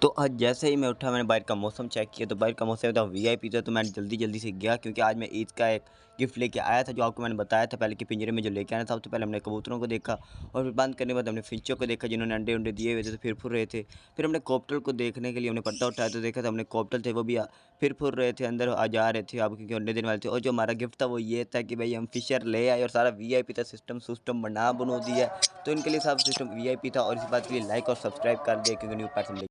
तो आज जैसे ही मैं उठा मैंने बाहर का मौसम चेक किया तो बाहर का मौसम था वीआईपी था। तो मैं जल्दी-जल्दी से गया क्योंकि आज मैं ईद का एक गिफ्ट लेके आया था जो आपको मैंने बताया था पहले कि पिंजरे में जो लेके आना था। सबसे पहले हमने कबूतरों को देखा और फिर बंद करने के बाद हमने फिंचों को देखा जिन्होंने अंडे-उंडे दिए हुए थे तो फिर फुर रहे थे। फिर हमने कॉकटेल को देखने के लिए हमने पर्दा उठाया तो देखा तो हमने कॉकटेल थे वो भी फिर फुर रहे थे अंदर आ जा रहे थे अब क्योंकि अंडे देने वाले थे। और जो हमारा गिफ्ट था वो ये था कि भाई हम फिशर ले आए और सारा वीआईपी था सिस्टम बना बनू दिया। तो इनके लिए सब सिस्टम वीआईपी था और इस बात के लिए लाइक और सब्सक्राइब कर दिया क्योंकि न्यू पर्सन